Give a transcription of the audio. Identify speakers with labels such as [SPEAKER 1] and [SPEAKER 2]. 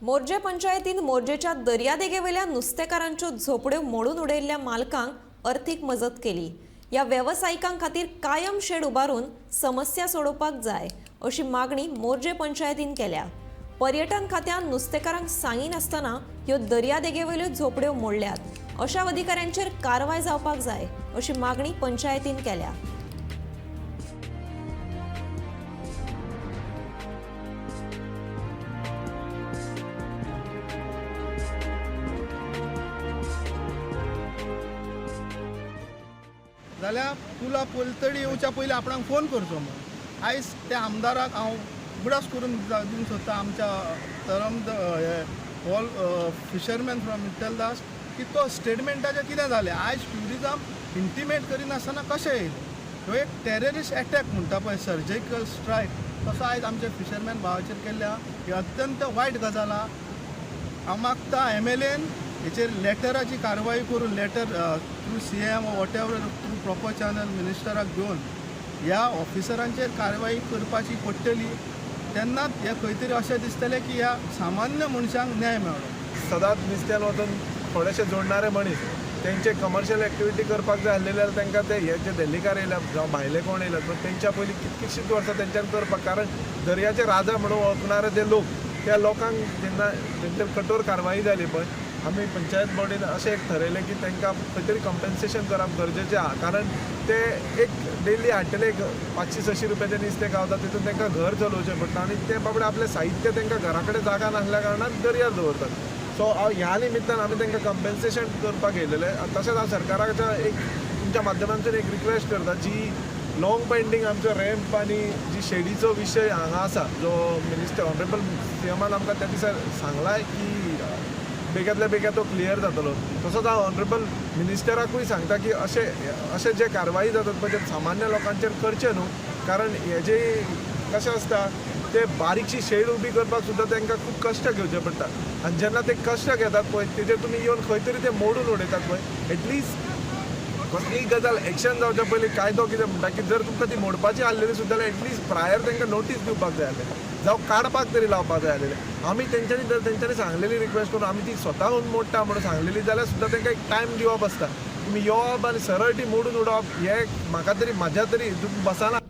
[SPEAKER 1] मोर्जे पंचायतीन मोर्जेच्या दर्यादेगेवेल्या नुस्तेकारांच्यो झोपड्यो मोडून उडयल्ल्या मालकांक अर्थीक मजत केली। या व्यावसायिकां खातीर कायम शेड उबारून समस्या सोडोवपाक जाय अशी मागणी मोर्जे पंचायतीन केल्या। पर्यटन खात्यान नुस्तेकारांक सांगिनासतना ह्यो दर्यादेगेवेल्यो झोपड्यो मोडल्यात। अशा अधिकाऱ्यांचेर कारवाय जावपाक जाय अशी मागणी पंचायतीन केल्या।
[SPEAKER 2] जाल्यार पुला पलतडी येवच्या पयलीं आपणाक फोन करचो म्हणून आयज त्या आमदाराक हांव उगडास करून दिवंक सोदता आमच्या तरम ऑल फिशरमॅन फ्रॉम मित्तलदास की तो स्टेटमेंटाचें कितें जालें। आयज ट्युरिजम इंटिमेट करिनासतना कशें येयलें। ह्यो एक टेररिस्ट एटॅक म्हणटा पळय सर्जिकल स्ट्रायक तसो आयज आमच्या फिशरमॅन भावाचेर केल्ल्या ही अत्यंत वायट गजाल आहा। हांव मागता MLAन हेचेर लेटराची कारवाई करून letter through CM whatever through proper channel मिनिस्टराक घेवन ह्या ऑफिसरांचेर कारवाई करपाची पडटली। तेन्नाच हें खंय तरी अशें दिसतलें की ह्या सामान्य मनशांक न्याय मेळ्ळो।
[SPEAKER 3] सदांच नुस्त्यान वचून थोडेशे जोडणारे मनीस तेंचे कमर्शियल एक्टिविटी करपाक जाय आसलेले जाल्यार तांकां ते हे जे देल्लीकार येयल्यात जावं भायले कोण येयल्यात पण तेंच्या पयलीं कितकीशींच वर्सां तेंच्यान करपाक, कारण दर्याचे राजा म्हणून वळखणारे जे लोक त्या लोकांक जेन्ना तेंचेर कठोर कारवाई जाली पळय आमी पंचायत बॉडीन अशें एक थरयलें की तांकां खंय तरी कंपेन्सेशन करप गरजेचें आहा। कारण ते एक डेली हाडटले एक 500-600 रुपयाचें नुस्तें गावता तितून तांकां घर चलोवचें पडटा आनी ते बाबडे आपलें साहित्य तांकां घरा कडेन जागा नासल्या कारणान दर्यार दवरतात। सो ह्या निमित्तान आमी तांकां कंपेन्सेशन करपाक येयलेले। तशेंच हांव सरकाराच्या एक तुमच्या माध्यमांतल्यान एक रिक्वेस्ट करता, जी लॉंग पेंडींग आमचो रॅम्प आनी जी शेडीचो विशय हांगा आसा जो मिनिस्टर ऑनरेबल CMान आमकां त्या दिसा सांगलाय की बेग्यातल्या बेग्यात तो क्लियर जातलो। तसोच हांव ऑनरेबल मिनिस्टराकूय सांगता की अशे जे कारवाई जातात पळय ते सामान्य लोकांचेर करचे न्हू, कारण हेजे कशें आसता ते बारीकशी शेड उबी करपाक सुद्दां तांकां खूब कश्ट घेवचे पडटा आनी जेन्ना ते कश्ट घेतात पळय तेजेर तुमी येवन खंय तरी ते मोडून उडयतात पळय एटलिस्ट कसलीय गजाल एक्शन जावच्या पयलीं कायदो कितें म्हणटा की जर तुमकां ती मोडपाची आसलेली सुद्दां जाल्यार एटलिस्ट प्रायर तांकां नोटीस दिवपाक जाय आसलें जावं काडपाक तरी लावपाक जाय आसलेलें। आमी तेंच्यांनी सांगलेली रिक्वेस्ट करून आमी ती स्वताहून मोडटा म्हणून सांगलेली जाल्यार सुद्दां तांकां एक टायम दिवप आसता। तुमी येवप आनी सरळ ती मोडून उडोवप हें म्हाका तरी म्हाज्या तरी बसना।